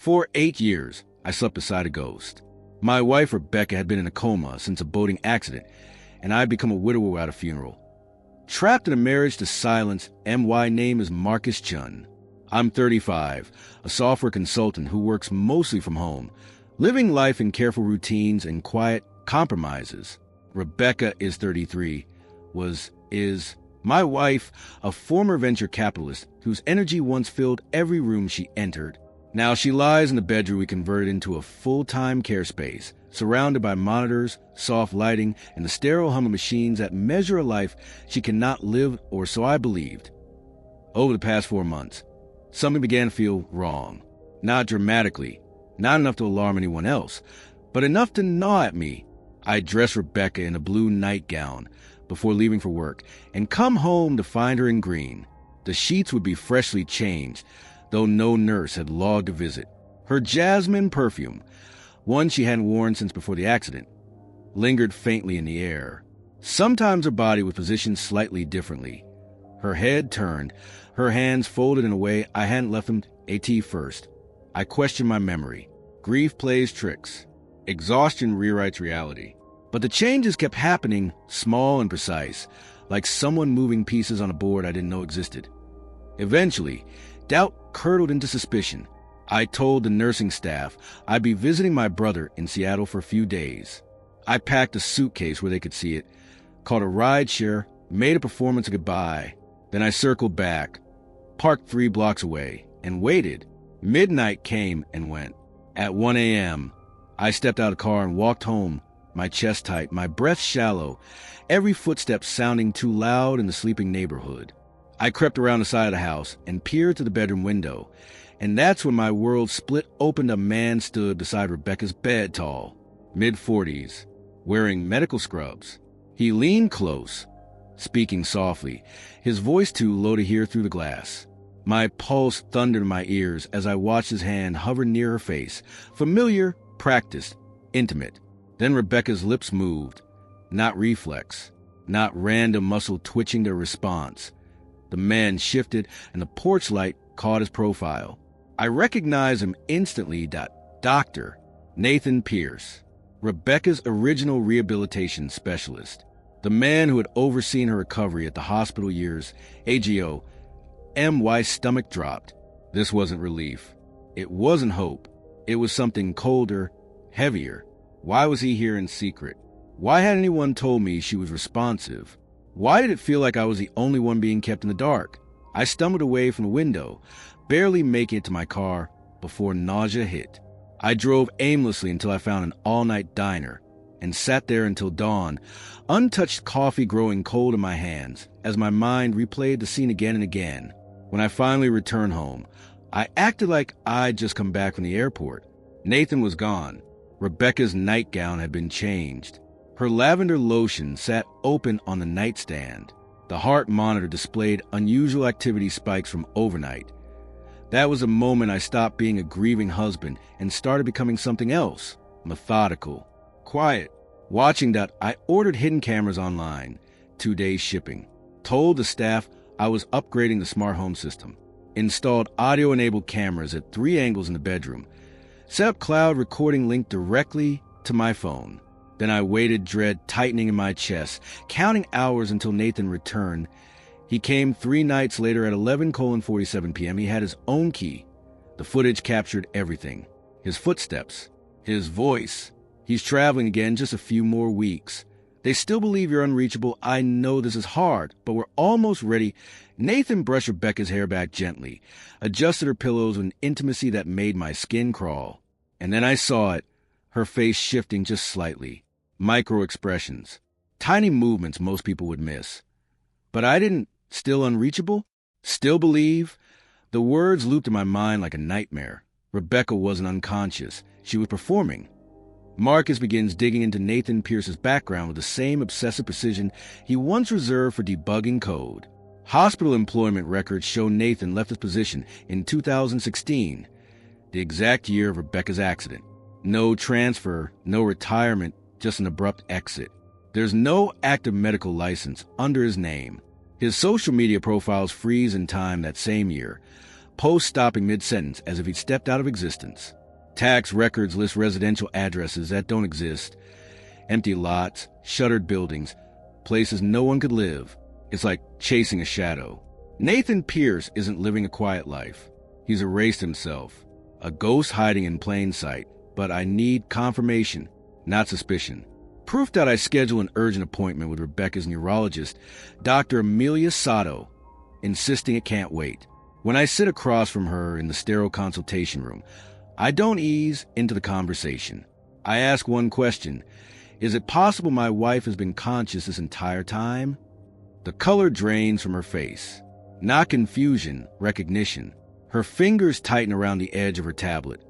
For 8 years, I slept beside a ghost. My wife, Rebecca, had been in a coma since a boating accident, and I had become a widower without a funeral. Trapped in a marriage to silence, my name is Marcus Chun. I'm 35, a software consultant who works mostly from home, living life in careful routines and quiet compromises. Rebecca is 33, is my wife, a former venture capitalist whose energy once filled every room she entered. Now she lies in the bedroom we converted into a full-time care space, surrounded by monitors, soft lighting, and the sterile hum of machines that measure a life she cannot live, or so I believed. Over the past 4 months, something began to feel wrong. Not dramatically, not enough to alarm anyone else, but enough to gnaw at me. I dressed Rebecca in a blue nightgown before leaving for work, and come home to find her in green. The sheets would be freshly changed, though no nurse had logged a visit. Her jasmine perfume, one she hadn't worn since before the accident, lingered faintly in the air. Sometimes her body was positioned slightly differently. Her head turned, her hands folded in a way I hadn't left them at first. I questioned my memory. Grief plays tricks. Exhaustion rewrites reality. But the changes kept happening, small and precise, like someone moving pieces on a board I didn't know existed. Eventually, doubt curdled into suspicion. I told the nursing staff I'd be visiting my brother in Seattle for a few days. I packed a suitcase where they could see it, called a rideshare, made a performance of goodbye. Then I circled back, parked 3 blocks away, and waited. Midnight came and went. At 1 a.m., I stepped out of the car and walked home, my chest tight, my breath shallow, every footstep sounding too loud in the sleeping neighborhood. I crept around the side of the house and peered to the bedroom window, and that's when my world split open. A man stood beside Rebecca's bed, tall, mid-40s, wearing medical scrubs. He leaned close, speaking softly, his voice too low to hear through the glass. My pulse thundered in my ears as I watched his hand hover near her face, familiar, practiced, intimate. Then Rebecca's lips moved, not reflex, not random muscle twitching to response. The man shifted, and the porch light caught his profile. I recognized him instantly. Dr. Nathan Pierce, Rebecca's original rehabilitation specialist, the man who had overseen her recovery at the hospital years. AGO. MY's stomach dropped. This wasn't relief. It wasn't hope. It was something colder, heavier. Why was he here in secret? Why hadn't anyone told me she was responsive? Why did it feel like I was the only one being kept in the dark? I stumbled away from the window, barely making it to my car before nausea hit. I drove aimlessly until I found an all-night diner and sat there until dawn, untouched coffee growing cold in my hands as my mind replayed the scene again and again. When I finally returned home, I acted like I'd just come back from the airport. Nathan was gone. Rebecca's nightgown had been changed. Her lavender lotion sat open on the nightstand. The heart monitor displayed unusual activity spikes from overnight. That was the moment I stopped being a grieving husband and started becoming something else, methodical, quiet. Watching that, I ordered hidden cameras online, 2 days shipping. Told the staff I was upgrading the smart home system. Installed audio-enabled cameras at 3 angles in the bedroom. Set up cloud recording linked directly to my phone. Then I waited, dread tightening in my chest, counting hours until Nathan returned. He came 3 nights later at 11:47 p.m. He had his own key. The footage captured everything. His footsteps, his voice. He's traveling again, just a few more weeks. They still believe you're unreachable. I know this is hard, but we're almost ready. Nathan brushed Rebecca's hair back gently, adjusted her pillows with an intimacy that made my skin crawl. And then I saw it, her face shifting just slightly. Micro expressions, tiny movements most people would miss. But I didn't. Still unreachable? Still believe? The words looped in my mind like a nightmare. Rebecca wasn't unconscious. She was performing. Marcus begins digging into Nathan Pierce's background with the same obsessive precision he once reserved for debugging code. Hospital employment records show Nathan left his position in 2016, the exact year of Rebecca's accident. No transfer, no retirement, just an abrupt exit. There's no active medical license under his name. His social media profiles freeze in time that same year, post stopping mid-sentence as if he'd stepped out of existence. Tax records list residential addresses that don't exist. Empty lots, shuttered buildings, places no one could live. It's like chasing a shadow. Nathan Pierce isn't living a quiet life. He's erased himself. A ghost hiding in plain sight. But I need confirmation, not suspicion. Proof that I schedule an urgent appointment with Rebecca's neurologist, Dr. Amelia Sato, insisting it can't wait. When I sit across from her in the sterile consultation room, I don't ease into the conversation. I ask one question. Is it possible my wife has been conscious this entire time? The color drains from her face. Not confusion, recognition. Her fingers tighten around the edge of her tablet,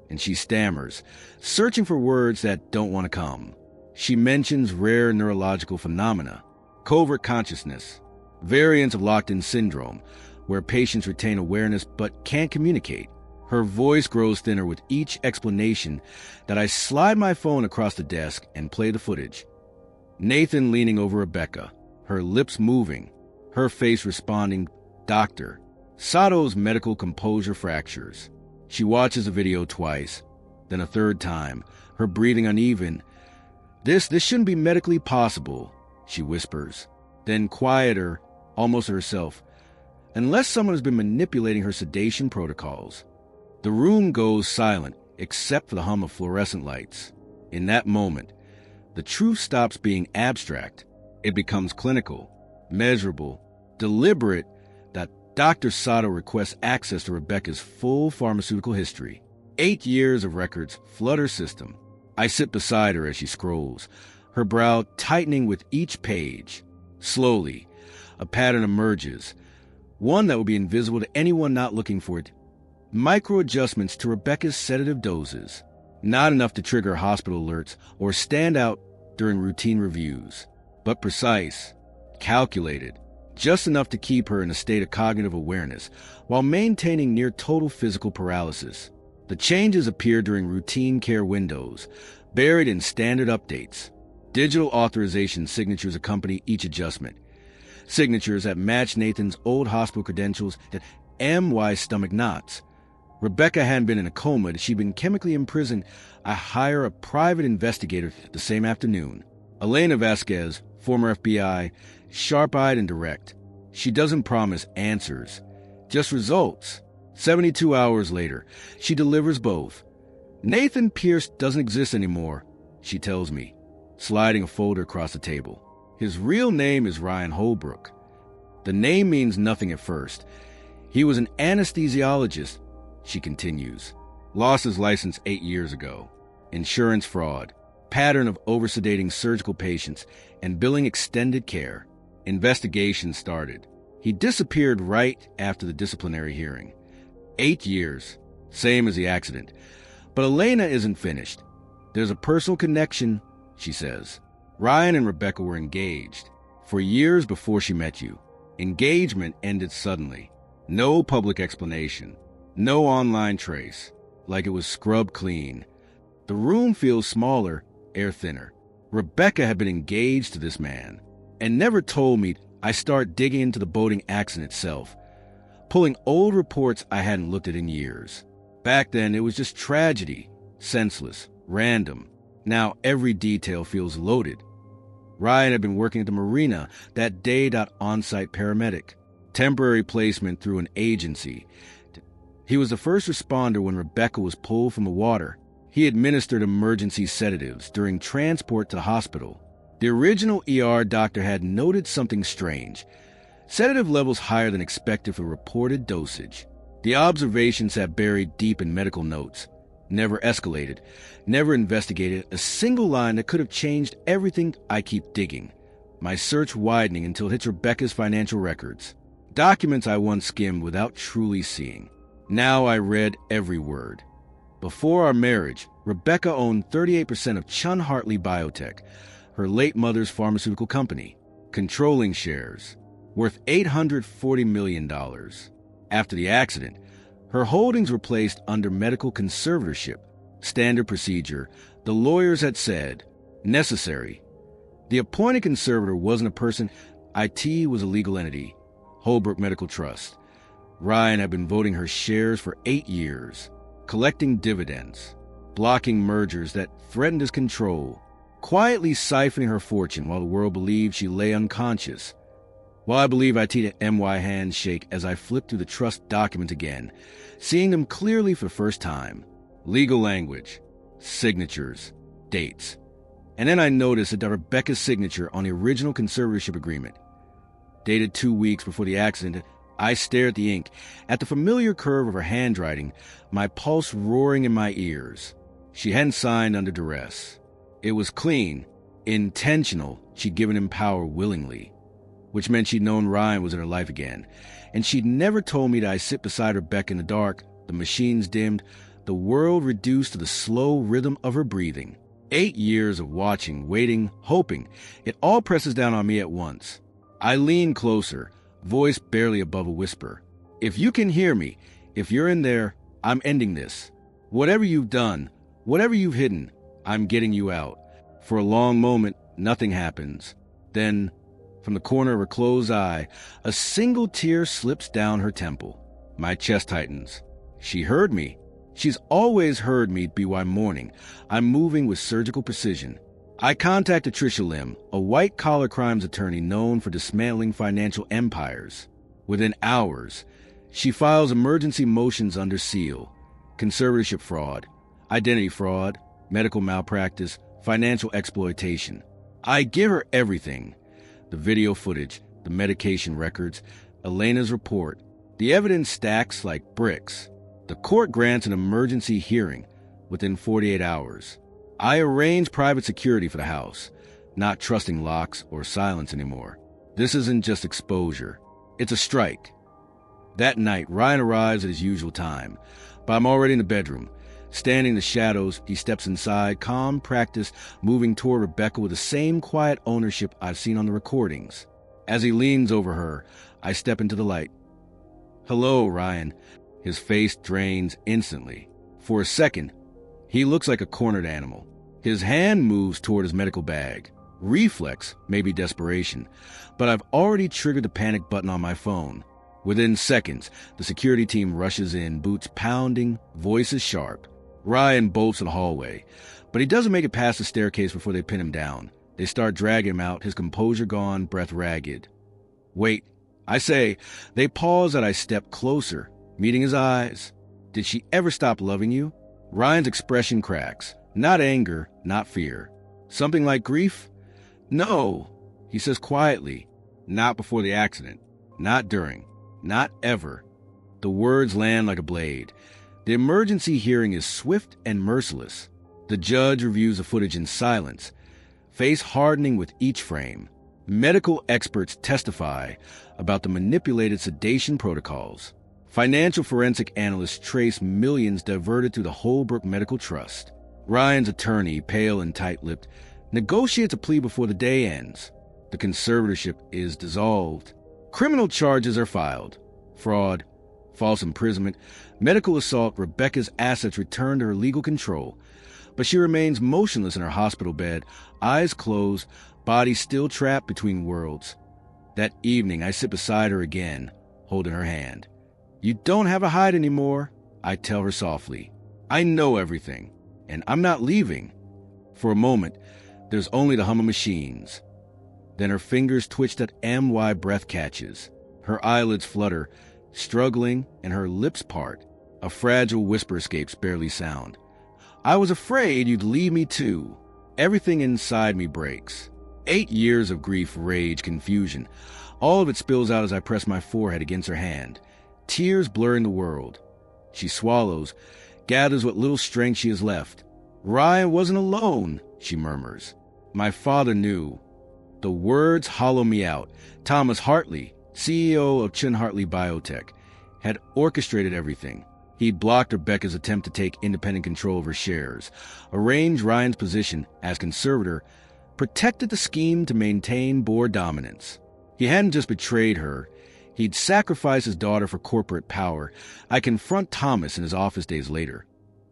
and she stammers, searching for words that don't want to come. She mentions rare neurological phenomena, covert consciousness, variants of locked-in syndrome, where patients retain awareness but can't communicate. Her voice grows thinner with each explanation that I slide my phone across the desk and play the footage. Nathan leaning over Rebecca, her lips moving, her face responding, "Doctor." Sato's medical composure fractures. She watches the video twice, then a third time, her breathing uneven. This shouldn't be medically possible, she whispers. Then quieter, almost to herself, unless someone has been manipulating her sedation protocols. The room goes silent, except for the hum of fluorescent lights. In that moment, the truth stops being abstract. It becomes clinical, measurable, deliberate, that Dr. Sato requests access to Rebecca's full pharmaceutical history. 8 years of records flood her system. I sit beside her as she scrolls, her brow tightening with each page. Slowly, a pattern emerges, one that will be invisible to anyone not looking for it. Micro-adjustments to Rebecca's sedative doses, not enough to trigger hospital alerts or stand out during routine reviews, but precise, calculated, just enough to keep her in a state of cognitive awareness while maintaining near total physical paralysis. The changes appear during routine care windows, buried in standard updates. Digital authorization signatures accompany each adjustment. Signatures that match Nathan's old hospital credentials that MY stomach knots. Rebecca hadn't been in a coma, she'd been chemically imprisoned. I hire a private investigator the same afternoon. Elena Vasquez, former FBI, sharp-eyed and direct. She doesn't promise answers, just results. 72 hours later, she delivers both. Nathan Pierce doesn't exist anymore, she tells me, sliding a folder across the table. His real name is Ryan Holbrook. The name means nothing at first. He was an anesthesiologist, she continues. Lost his license 8 years ago. Insurance fraud. Pattern of oversedating surgical patients and billing extended care. Investigation started. He disappeared right after the disciplinary hearing. 8 years. Same as the accident. But Elena isn't finished. There's a personal connection, she says. Ryan and Rebecca were engaged for years before she met you. Engagement ended suddenly. No public explanation. No online trace. Like it was scrubbed clean. The room feels smaller, air thinner. Rebecca had been engaged to this man and never told me. I start digging into the boating accident itself, pulling old reports I hadn't looked at in years. Back then, it was just tragedy, senseless, random. Now every detail feels loaded. Ryan had been working at the marina, that day. On-site paramedic. Temporary placement through an agency. He was the first responder when Rebecca was pulled from the water. He administered emergency sedatives during transport to the hospital. The original ER doctor had noted something strange. Sedative levels higher than expected for reported dosage. The observations sat buried deep in medical notes. Never escalated, never investigated, a single line that could have changed everything. I keep digging, my search widening until it hits Rebecca's financial records. Documents I once skimmed without truly seeing. Now I read every word. Before our marriage, Rebecca owned 38% of Chun Hartley Biotech, her late mother's pharmaceutical company, controlling shares, worth $840 million. After the accident, her holdings were placed under medical conservatorship. Standard procedure, the lawyers had said, necessary. The appointed conservator wasn't a person. IT was a legal entity, Holbrook Medical Trust. Ryan had been voting her shares for 8 years, collecting dividends, blocking mergers that threatened his control, quietly siphoning her fortune while the world believed she lay unconscious. Well, I believe I see MY hands shake as I flip through the trust documents again, seeing them clearly for the first time. Legal language, signatures, dates. And then I noticed that Rebecca's signature on the original conservatorship agreement. Dated 2 weeks before the accident, I stared at the ink, at the familiar curve of her handwriting, my pulse roaring in my ears. She hadn't signed under duress. It was clean, intentional. She'd given him power willingly, which meant she'd known Ryan was in her life again. And she'd never told me that I sit beside Rebecca in the dark, the machines dimmed, the world reduced to the slow rhythm of her breathing. 8 years of watching, waiting, hoping. It all presses down on me at once. I lean closer, voice barely above a whisper. If you can hear me, if you're in there, I'm ending this. Whatever you've done, whatever you've hidden, I'm getting you out. For a long moment, nothing happens. Then, from the corner of her closed eye, a single tear slips down her temple. My chest tightens. She heard me. She's always heard me be why mourning. I'm moving with surgical precision. I contact Tricia Lim, a white-collar crimes attorney known for dismantling financial empires. Within hours, she files emergency motions under seal. Conservatorship fraud, identity fraud, medical malpractice, financial exploitation. I give her everything. The video footage, the medication records, Elena's report. The evidence stacks like bricks. The court grants an emergency hearing within 48 hours. I arrange private security for the house, not trusting locks or silence anymore. This isn't just exposure. It's a strike. That night, Ryan arrives at his usual time, but I'm already in the bedroom. Standing in the shadows, he steps inside, calm, practiced, moving toward Rebecca with the same quiet ownership I've seen on the recordings. As he leans over her, I step into the light. Hello, Ryan. His face drains instantly. For a second, he looks like a cornered animal. His hand moves toward his medical bag. Reflex, maybe desperation, but I've already triggered the panic button on my phone. Within seconds, the security team rushes in, boots pounding, voices sharp. Ryan bolts to the hallway, but he doesn't make it past the staircase before they pin him down. They start dragging him out, his composure gone, breath ragged. Wait, I say. They pause as I step closer, meeting his eyes. Did she ever stop loving you? Ryan's expression cracks. Not anger, not fear. Something like grief? No, he says quietly. Not before the accident. Not during. Not ever. The words land like a blade. The emergency hearing is swift and merciless. The judge reviews the footage in silence, face hardening with each frame. Medical experts testify about the manipulated sedation protocols. Financial forensic analysts trace millions diverted through the Holbrook Medical Trust. Ryan's attorney, pale and tight-lipped, negotiates a plea before the day ends. The conservatorship is dissolved. Criminal charges are filed. Fraud, false imprisonment, medical assault. Rebecca's assets return to her legal control, but she remains motionless in her hospital bed, eyes closed, body still trapped between worlds. That evening, I sit beside her again, holding her hand. You don't have to hide anymore, I tell her softly. I know everything, and I'm not leaving. For a moment, there's only the hum of machines. Then her fingers twitch, that MY breath catches. Her eyelids flutter, struggling, and her lips part. A fragile whisper escapes, barely sound. I was afraid you'd leave me too. Everything inside me breaks. 8 years of grief, rage, confusion. All of it spills out as I press my forehead against her hand. Tears blurring the world. She swallows, gathers what little strength she has left. Ryan wasn't alone, she murmurs. My father knew. The words hollow me out. Thomas Hartley, CEO of Chin Hartley Biotech, had orchestrated everything. He'd blocked Rebecca's attempt to take independent control of her shares, arranged Ryan's position as conservator, protected the scheme to maintain board dominance. He hadn't just betrayed her. He'd sacrificed his daughter for corporate power. I confront Thomas in his office days later.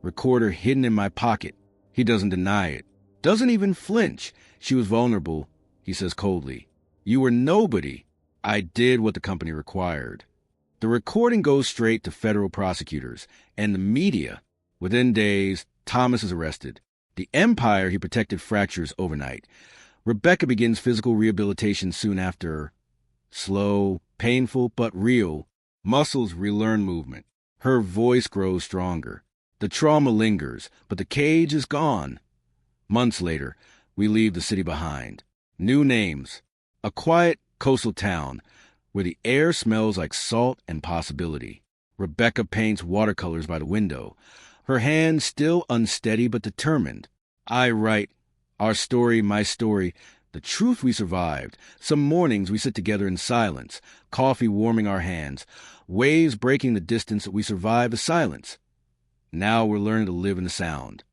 Recorder hidden in my pocket. He doesn't deny it. Doesn't even flinch. She was vulnerable, he says coldly. You were nobody. I did what the company required. The recording goes straight to federal prosecutors and the media. Within days, Thomas is arrested. The empire he protected fractures overnight. Rebecca begins physical rehabilitation soon after. Slow, painful, but real. Muscles relearn movement. Her voice grows stronger. The trauma lingers, but the cage is gone. Months later, we leave the city behind. New names. A quiet coastal town where the air smells like salt and possibility. Rebecca paints watercolors by the window, her hand still unsteady but determined. I write, our story, my story, the truth we survived. Some mornings we sit together in silence, coffee warming our hands, waves breaking the distance that we survive the silence. Now we're learning to live in the sound.